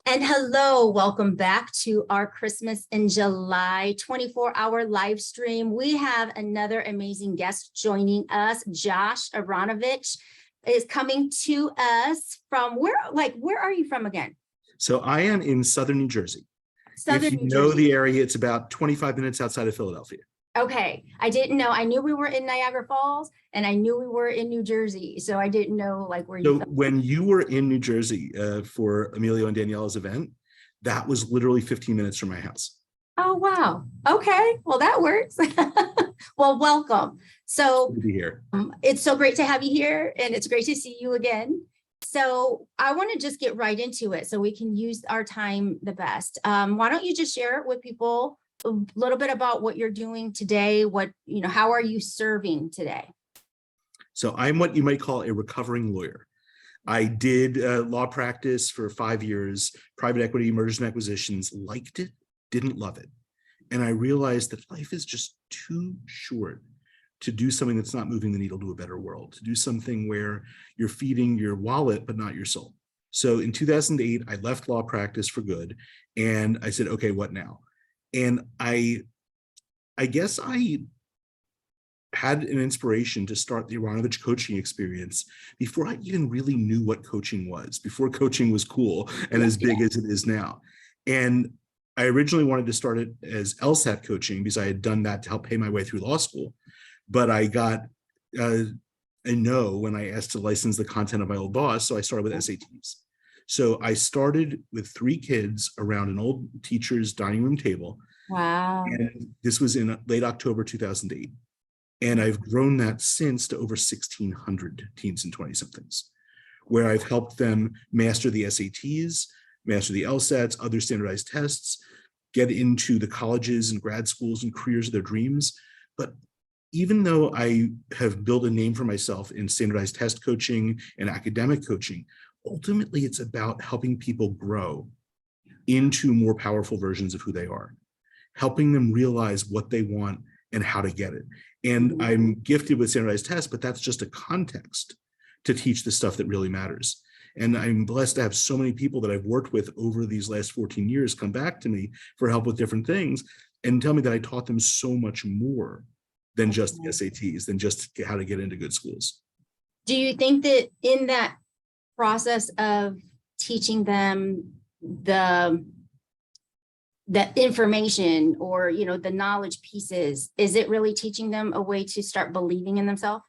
And hello, welcome back to our Christmas in July 24-hour live stream. We have another amazing guest joining us. Josh Aronovitch is coming to us from where are you from again? So I am in Southern New Jersey. Southern If you New know Jersey. the area, it's about 25 minutes outside of Philadelphia. Okay, I didn't know. I knew we were in Niagara Falls and I knew we were in New Jersey. So I didn't know where you So when you were in New Jersey for Emilio and Daniela's event, that was literally 15 minutes from my house. Oh, wow. Okay, well, that works. Well, welcome. So Good to be here. It's so great to have you here and it's great to see you again. So I want to just get right into it so we can use our time the best. Why don't you just share with people a little bit about what you're doing today? How are you serving today? So I'm what you might call a recovering lawyer. I did law practice for 5 years, private equity, mergers and acquisitions, liked it, didn't love it. And I realized that life is just too short to do something that's not moving the needle to a better world, to do something where you're feeding your wallet, but not your soul. So in 2008, I left law practice for good. And I said, okay, what now? And I guess I had an inspiration to start the Aronovitch coaching experience before I even really knew what coaching was, before coaching was cool and as big as it is now. And I originally wanted to start it as LSAT coaching because I had done that to help pay my way through law school. But I got a no when I asked to license the content of my old boss. So I started with SATs. So I started with 3 kids around an old teacher's dining room table. Wow. And this was in late October 2008. And I've grown that since to over 1,600 teens and 20-somethings, where I've helped them master the SATs, master the LSATs, other standardized tests, get into the colleges and grad schools and careers of their dreams. But even though I have built a name for myself in standardized test coaching and academic coaching, ultimately it's about helping people grow into more powerful versions of who they are, helping them realize what they want and how to get it. And I'm gifted with standardized tests, but that's just a context to teach the stuff that really matters. And I'm blessed to have so many people that I've worked with over these last 14 years come back to me for help with different things and tell me that I taught them so much more than just the SATs, than just how to get into good schools. Do you think that in that process of teaching them the information or, the knowledge pieces, is it really teaching them a way to start believing in themselves?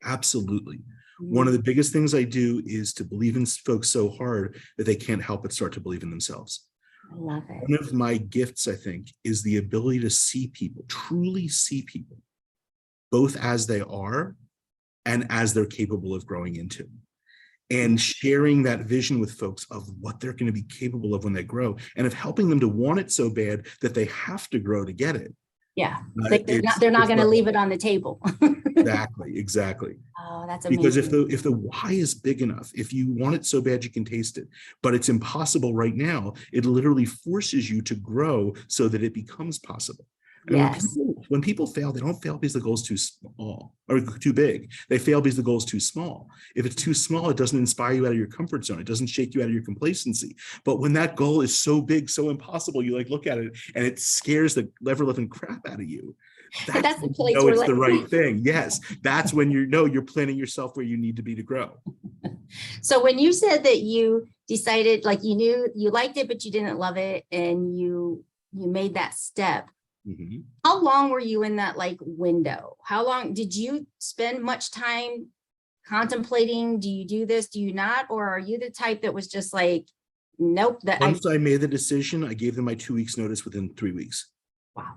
Absolutely. One of the biggest things I do is to believe in folks so hard that they can't help but start to believe in themselves. I love it. One of my gifts, I think, is the ability to see people, truly see people, both as they are and as they're capable of growing into. And sharing that vision with folks of what they're going to be capable of when they grow, and of helping them to want it so bad that they have to grow to get it. Yeah, they're not going to leave it on the table. Exactly. Oh, that's amazing. Because if the why is big enough, if you want it so bad you can taste it, but it's impossible right now, it literally forces you to grow so that it becomes possible. Yes. When people fail, they don't fail because the goal is too small or too big. They fail because the goal is too small. If it's too small, it doesn't inspire you out of your comfort zone. It doesn't shake you out of your complacency. But when that goal is so big, so impossible, you look at it and it scares the ever-living crap out of you. That's when you know it's the right thing. Yes, that's when you're planning yourself where you need to be to grow. So when you said that you decided, you knew you liked it, but you didn't love it, and you made that step, how long were you in that window? How long did you spend much time contemplating? Do you do this? Do you not? Or are you the type that was just nope? Once I made the decision, I gave them my 2 weeks notice within 3 weeks. Wow.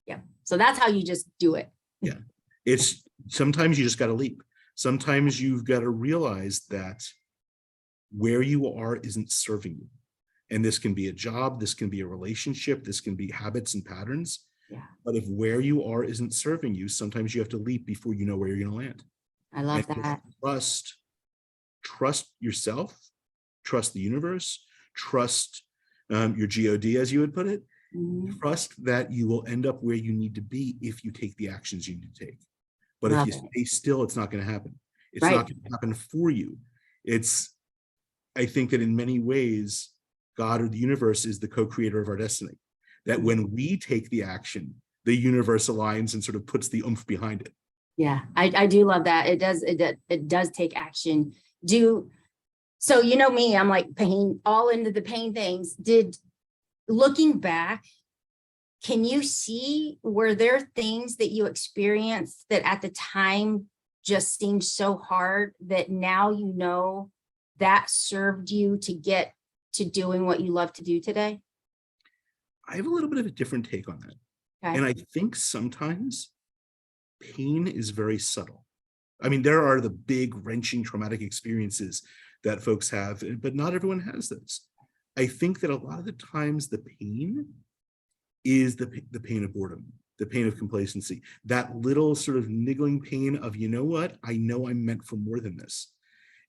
Yeah. So that's how you just do it. Yeah. It's sometimes you just got to leap. Sometimes you've got to realize that where you are isn't serving you. And this can be a job, this can be a relationship, this can be habits and patterns. Yeah. But if where you are isn't serving you, sometimes you have to leap before you know where you're going to land. I love that. Trust yourself, trust the universe, trust your God, as you would put it. Trust that you will end up where you need to be if you take the actions you need to take. But if you stay still, it's not going to happen. It's not going to happen for you. I think that in many ways, God or the universe is the co-creator of our destiny. That when we take the action, the universe aligns and sort of puts the oomph behind it. Yeah, I do love that. It does take action. So you know me, I'm like pain, all into the pain things. Looking back, can you see, were there things that you experienced that at the time just seemed so hard that now you know that served you to get to doing what you love to do today? I have a little bit of a different take on that. Okay. And I think sometimes pain is very subtle. I mean, there are the big wrenching traumatic experiences that folks have, but not everyone has those. I think that a lot of the times the pain is the pain of boredom, the pain of complacency, that little sort of niggling pain of, you know what, I know I'm meant for more than this.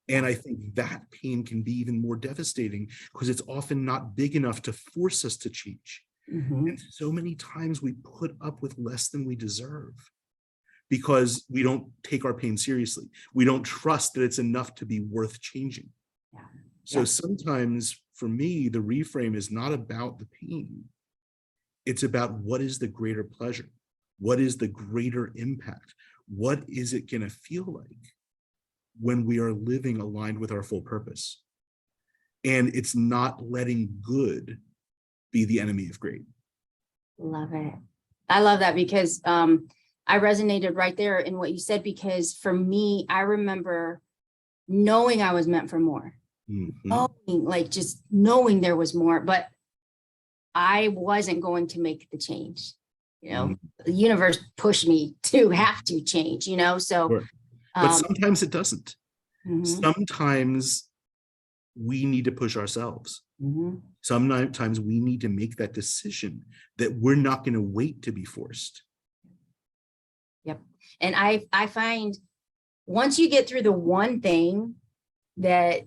And I think that pain can be even more devastating because it's often not big enough to force us to change. And so many times we put up with less than we deserve because we don't take our pain seriously. We don't trust that it's enough to be worth changing. Yeah. So sometimes for me, the reframe is not about the pain. It's about what is the greater pleasure? What is the greater impact? What is it going to feel like when we are living aligned with our full purpose? And it's not letting good be the enemy of great. Love it. I love that because I resonated right there in what you said, because for me, I remember knowing I was meant for more. Like just knowing there was more, but I wasn't going to make the change. The universe pushed me to have to change, so. Sure. But sometimes it doesn't. Sometimes we need to push ourselves. Sometimes we need to make that decision that we're not going to wait to be forced. Yep. And I find once you get through the one thing that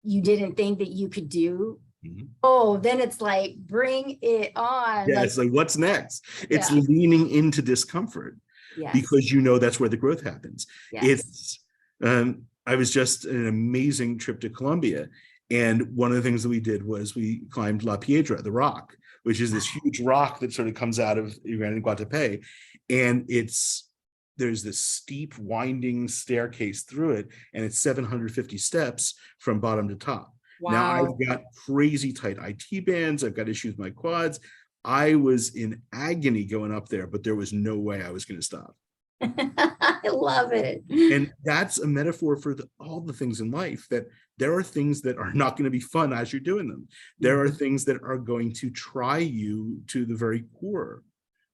you didn't think that you could do, then it's like, bring it on. Yeah, it's like, what's next? It's leaning into discomfort because that's where the growth happens. It's, I was just an amazing trip to Colombia. And one of the things that we did was we climbed La Piedra, the rock, which is this huge rock that sort of comes out of Gran Guatapé. And there's this steep winding staircase through it, and it's 750 steps from bottom to top. Wow. Now I've got crazy tight IT bands. I've got issues with my quads. I was in agony going up there, but there was no way I was going to stop. I love it. And that's a metaphor for all the things in life, that there are things that are not going to be fun as you're doing them. There are things that are going to try you to the very core,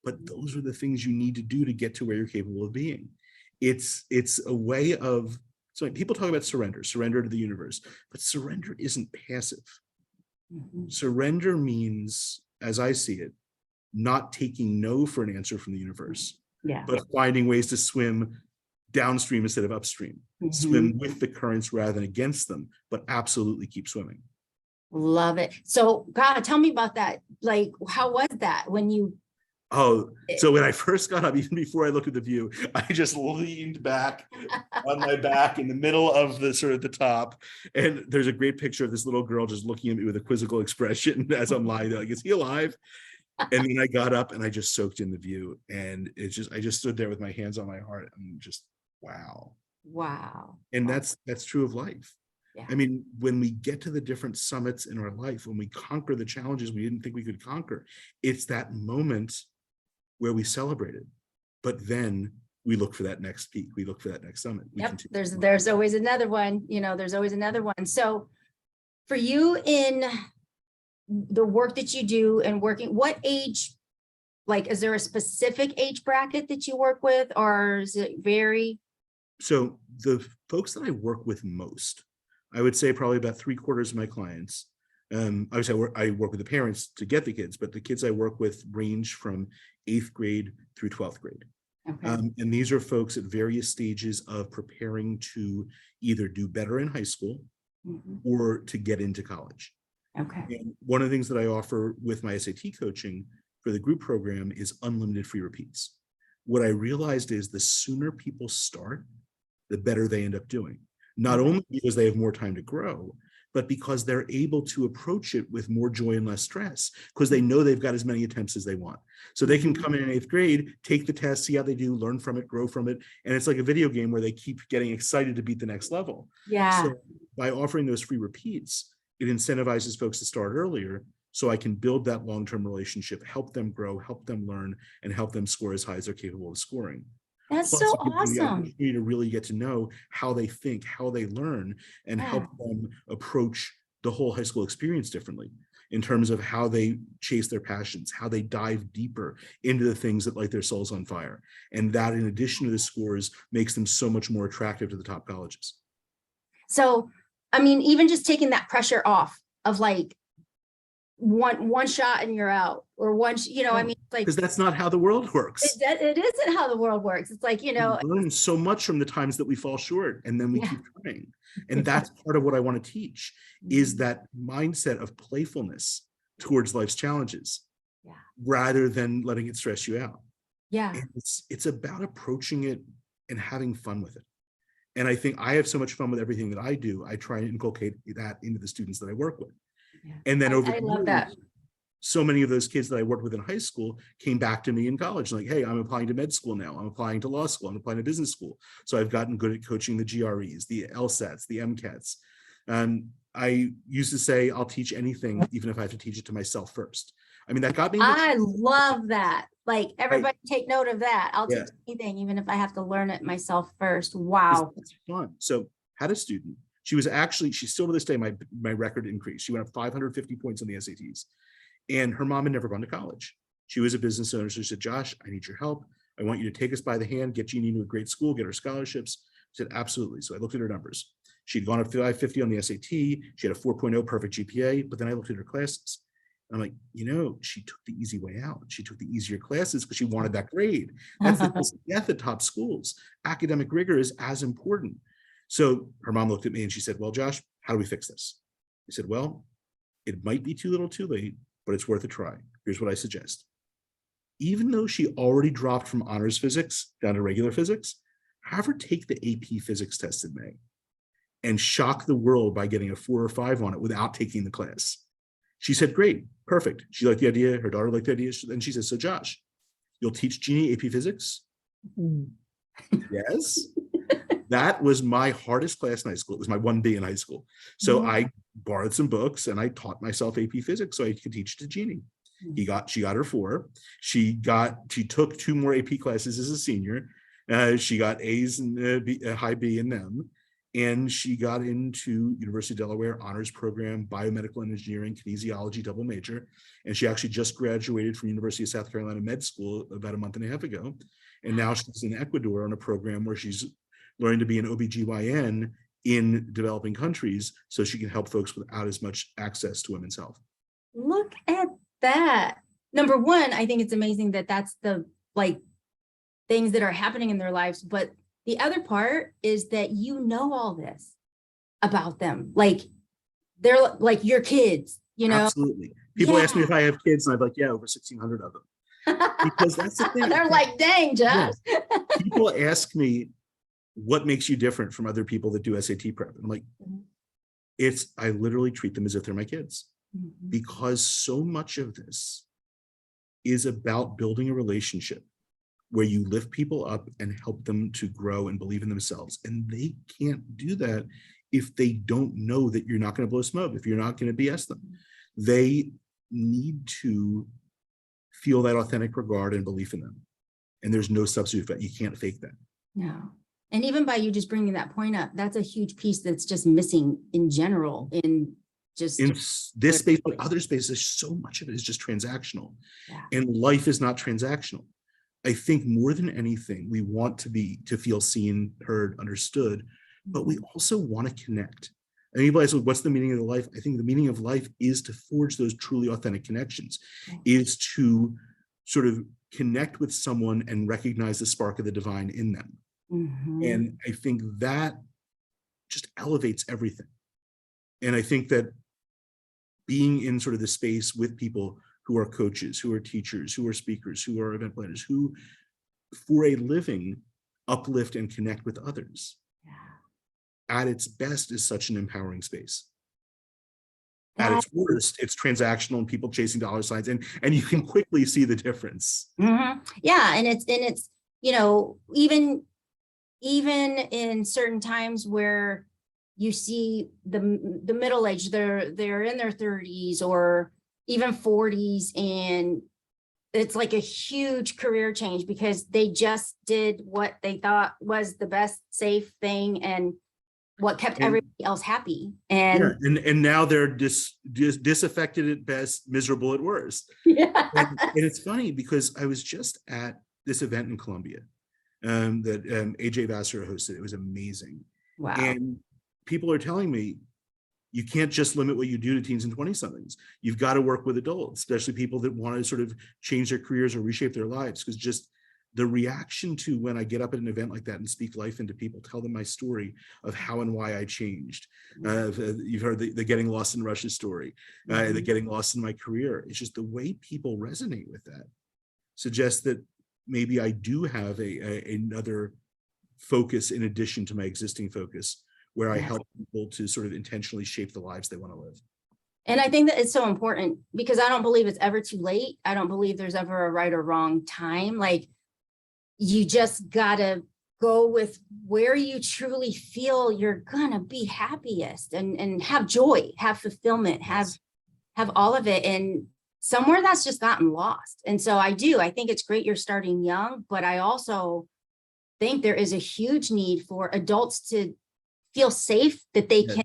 but those are the things you need to do to get to where you're capable of being. It's a way of, so people talk about surrender to the universe, but surrender isn't passive. Surrender means, as I see it, not taking no for an answer from the universe, but finding ways to swim downstream instead of upstream, swim with the currents rather than against them, but absolutely keep swimming. Love it. So God, tell me about that. Like, how was that when you? So when I first got up, even before I looked at the view, I just leaned back on my back in the middle of the sort of the top. And there's a great picture of this little girl just looking at me with a quizzical expression as I'm lying there, like, is he alive? And then I got up and I just soaked in the view. And I just stood there with my hands on my heart and just, wow. And that's true of life. I mean, when we get to the different summits in our life, when we conquer the challenges we didn't think we could conquer, it's that moment where we celebrate it, but then we look for that next peak. We look for that next summit. There's always another one, there's always another one. So for you in the work that you do and working, what age, like, is there a specific age bracket that you work with, or does it vary? So the folks that I work with most, I would say probably about 3/4 of my clients, obviously I work with the parents to get the kids, but the kids I work with range from 8th grade through 12th grade. And these are folks at various stages of preparing to either do better in high school or to get into college. And one of the things that I offer with my SAT coaching for the group program is unlimited free repeats. What I realized is the sooner people start, the better they end up doing. Not only because they have more time to grow, but because they're able to approach it with more joy and less stress, because they know they've got as many attempts as they want. So they can come in 8th grade, take the test, see how they do, learn from it, grow from it. And it's like a video game where they keep getting excited to beat the next level. Yeah. So by offering those free repeats, it incentivizes folks to start earlier, so I can build that long-term relationship, help them grow, help them learn, and help them score as high as they're capable of scoring. That's Plus, so it gives them the awesome. opportunity to really get to know how they think, how they learn, and Yeah. help them approach the whole high school experience differently in terms of how they chase their passions, how they dive deeper into the things that light their souls on fire. And that, in addition to the scores, makes them so much more attractive to the top colleges. So, I mean, even just taking that pressure off of like one shot and you're out, or one, I mean, like, because that's not how the world works. it isn't how the world works. It's like, We learn so much from the times that we fall short, and then we Yeah. keep trying. And that's part of what I want to teach, is that mindset of playfulness towards life's challenges, Yeah. rather than letting it stress you out. Yeah. And it's about approaching it and having fun with it. And I think I have so much fun with everything that I do. I try and inculcate that into the students that I work with. Yeah. And then over I love that. so many of those kids that I worked with in high school came back to me in college, like, hey, I'm applying to med school now. I'm applying to law school. I'm applying to business school. So I've gotten good at coaching the GREs, the LSATs, the MCATs. I used to say, I'll teach anything, even if I have to teach it to myself first. I mean, that got me. I love that. Like, everybody take note of that. I'll Yeah. teach anything, even if I have to learn it myself first. Wow. It's fun. So had a student. She's still to this day, my record increased. She went up 550 points on the SATs. And her mom had never gone to college. She was a business owner. So she said, Josh, I need your help. I want you to take us by the hand, get Jeannie into a great school, get her scholarships. I said, absolutely. So I looked at her numbers. She'd gone up 550 on the SAT. She had a 4.0 perfect GPA, but then I looked at her classes. I'm like, she took the easy way out. She took the easier classes because she wanted that grade. That's the death at top schools. Academic rigor is as important. So her mom looked at me and she said, well, Josh, how do we fix this? I said, well, it might be too little too late, but it's worth a try. Here's what I suggest. Even though she already dropped from honors physics down to regular physics, have her take the AP physics test in May and shock the world by getting a 4 or 5 on it without taking the class. She said, great, perfect. She liked the idea. Her daughter liked the idea. And she said, so Josh, you'll teach Jeannie AP physics? Yes. That was my hardest class in high school. It was my 1B in high school. So I borrowed some books and I taught myself AP physics so I could teach it to Jeannie. She got her 4. She took 2 more AP classes as a senior. She got A's and a high B in them. And she got into University of Delaware honors program, biomedical engineering, kinesiology, double major. And she actually just graduated from University of South Carolina Med School about a month and a half ago. And now she's in Ecuador on a program where she's learning to be an OBGYN in developing countries so she can help folks without as much access to women's health. Look at that. Number one, I think it's amazing that that's the things that are happening in their lives. But the other part is that all this about them. Like, they're like your kids, Absolutely. People ask me if I have kids, and I'm like, yeah, over 1,600 of them. Because that's the thing. They're like, dang, Josh. Yeah. People ask me, what makes you different from other people that do SAT prep? And I'm like, I literally treat them as if they're my kids, because so much of this is about building a relationship where you lift people up and help them to grow and believe in themselves. And they can't do that if they don't know that you're not going to blow smoke, if you're not going to BS them. They need to feel that authentic regard and belief in them. And there's no substitute for that. You can't fake that. No. And even by you just bringing that point up, that's a huge piece that's just missing in general in this space, but other spaces, so much of it is just transactional. Yeah. And life is not transactional. I think more than anything, we want to feel seen, heard, understood, but we also want to connect. And people ask, what's the meaning of the life? I think the meaning of life is to forge those truly authentic connections, is to sort of connect with someone and recognize the spark of the divine in them. And I think that just elevates everything. And I think that being in sort of the space with people who are coaches, who are teachers, who are speakers, who are event planners, who for a living uplift and connect with others, at its best is such an empowering space. At That, its worst, it's transactional and people chasing dollar signs, and you can quickly see the difference. yeah, and it's even in certain times where you see the middle age, they're in their 30s or even 40s, and it's like a huge career change because they just did what they thought was the best safe thing and what kept everybody else happy. And now they're disaffected at best, miserable at worst. yeah. And it's funny because I was just at this event in Columbia that AJ Vassar hosted. It was amazing. Wow. And people are telling me, you can't just limit what you do to teens and 20-somethings. You've got to work with adults, especially people that want to sort of change their careers or reshape their lives. Because just the reaction to when I get up at an event like that and speak life into people, tell them my story of how and why I changed. You've heard the getting lost in Russia story, the getting lost in my career. It's just the way people resonate with that suggests that maybe I do have another focus in addition to my existing focus, where I help people to sort of intentionally shape the lives they want to live. And I think that it's so important because I don't believe it's ever too late. I don't believe there's ever a right or wrong time. Like, you just gotta go with where you truly feel you're gonna be happiest and have joy, have fulfillment, have all of it. And somewhere that's just gotten lost. And so I think it's great you're starting young, but I also think there is a huge need for adults to feel safe that they can,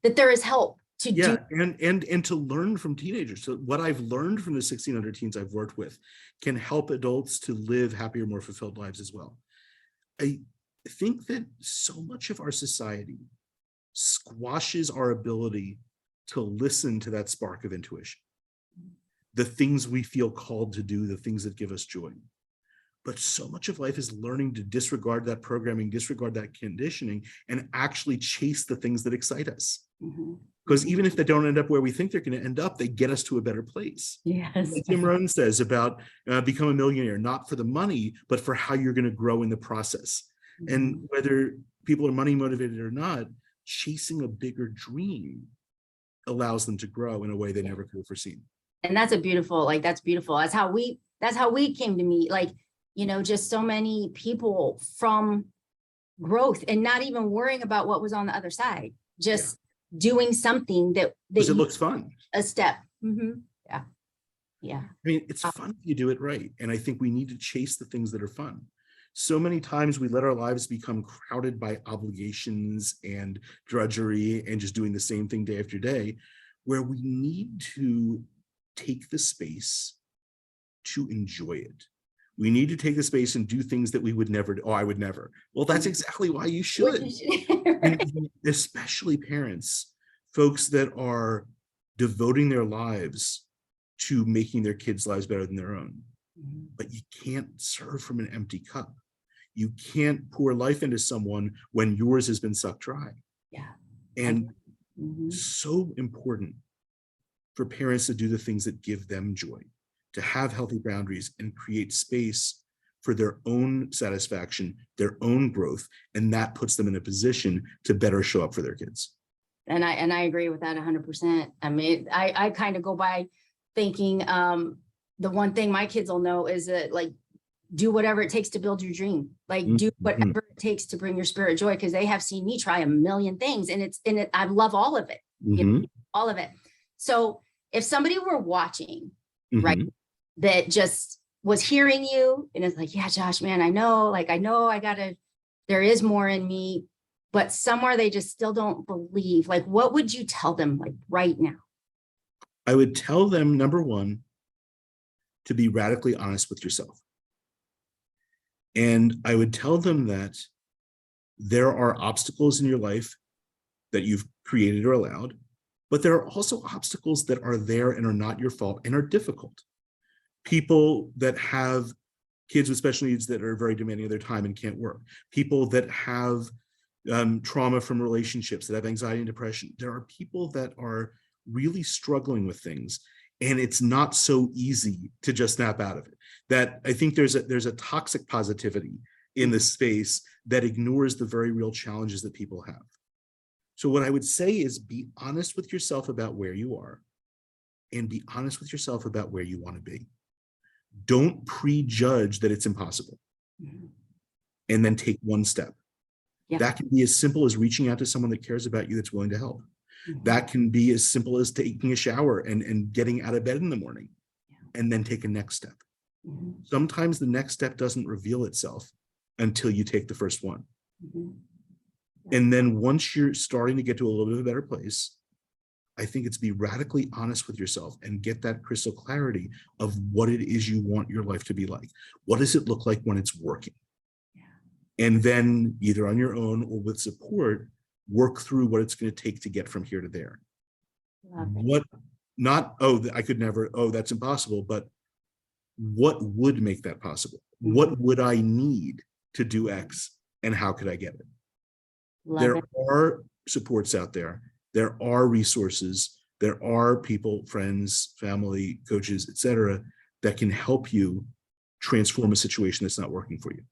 that there is help to do. And to learn from teenagers. So what I've learned from the 1600 teens I've worked with can help adults to live happier, more fulfilled lives as well. I think that so much of our society squashes our ability to listen to that spark of intuition, the things we feel called to do, the things that give us joy. But so much of life is learning to disregard that programming, disregard that conditioning, and actually chase the things that excite us. Because even if they don't end up where we think they're going to end up, they get us to a better place. Yes. Like Jim Rohn says about become a millionaire, not for the money, but for how you're going to grow in the process. And whether people are money motivated or not, chasing a bigger dream allows them to grow in a way they never could have foreseen. And that's beautiful. That's how we came to meet. Like, just so many people from growth and not even worrying about what was on the other side, just doing something that it looks fun, a step. Yeah. I mean, it's fun if you do it right. And I think we need to chase the things that are fun. So many times we let our lives become crowded by obligations and drudgery and just doing the same thing day after day, where we need to take the space to enjoy it. We need to take the space and do things that we would never do. Oh, I would never. Well, that's exactly why you should. And especially parents, folks that are devoting their lives to making their kids' lives better than their own. But you can't serve from an empty cup. You can't pour life into someone when yours has been sucked dry. And so important for parents to do the things that give them joy, to have healthy boundaries and create space for their own satisfaction, their own growth, and that puts them in a position to better show up for their kids. And I agree with that 100%. I mean, I kind of go by thinking the one thing my kids will know is that, like, do whatever it takes to build your dream. Like, do whatever it takes to bring your spirit joy, because they have seen me try a million things, and I love all of it, all of it. So if somebody were watching, right, that just was hearing you and it's like, yeah, Josh, man, I know there is more in me, but somewhere they just still don't believe. Like, what would you tell them, like, right now? I would tell them, number one, to be radically honest with yourself. And I would tell them that there are obstacles in your life that you've created or allowed, but there are also obstacles that are there and are not your fault and are difficult. People that have kids with special needs that are very demanding of their time and can't work. People that have trauma from relationships, that have anxiety and depression. There are people that are really struggling with things, and it's not so easy to just snap out of it. That I think there's a toxic positivity in this space that ignores the very real challenges that people have. So what I would say is be honest with yourself about where you are and be honest with yourself about where you want to be. Don't prejudge that it's impossible. And then take one step. Yeah. That can be as simple as reaching out to someone that cares about you that's willing to help. That can be as simple as taking a shower and getting out of bed in the morning and then take a next step. Sometimes the next step doesn't reveal itself until you take the first one. And then once you're starting to get to a little bit of a better place, I think it's be radically honest with yourself and get that crystal clarity of what it is you want your life to be like. What does it look like when it's working? And then either on your own or with support, work through what it's going to take to get from here to there. What, not, oh, I could never, oh, that's impossible, but what would make that possible? What would I need to do X and how could I get it? There are supports out there. There are resources. There are people, friends, family, coaches, etc., that can help you transform a situation that's not working for you.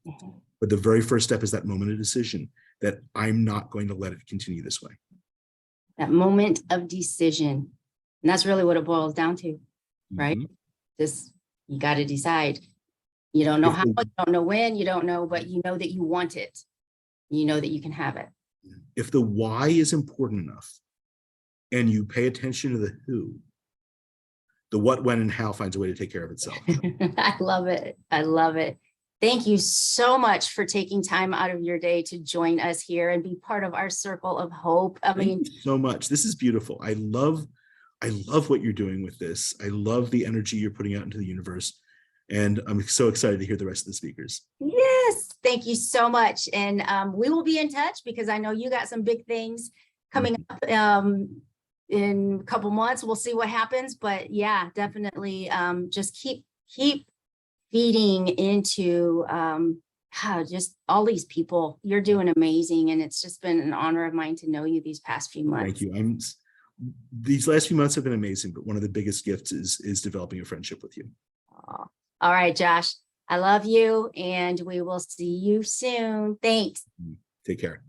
But the very first step is that moment of decision that I'm not going to let it continue this way. That moment of decision. And that's really what it boils down to, right? Just, you got to decide. You don't know how, you don't know when, you don't know, but you know that you want it. You know that you can have it. If the why is important enough and you pay attention to the who, the what, when, and how finds a way to take care of itself. I love it. I love it. Thank you so much for taking time out of your day to join us here and be part of our circle of hope. I mean, thank you so much. This is beautiful. I love what you're doing with this. I love the energy you're putting out into the universe. And I'm so excited to hear the rest of the speakers. Yes, thank you so much. And we will be in touch because I know you got some big things coming up in a couple months. We'll see what happens. But yeah, definitely just keep feeding into just all these people. You're doing amazing. And it's just been an honor of mine to know you these past few months. Thank you. These last few months have been amazing, but one of the biggest gifts is developing a friendship with you. Oh, all right, Josh, I love you and we will see you soon. Thanks. Take care.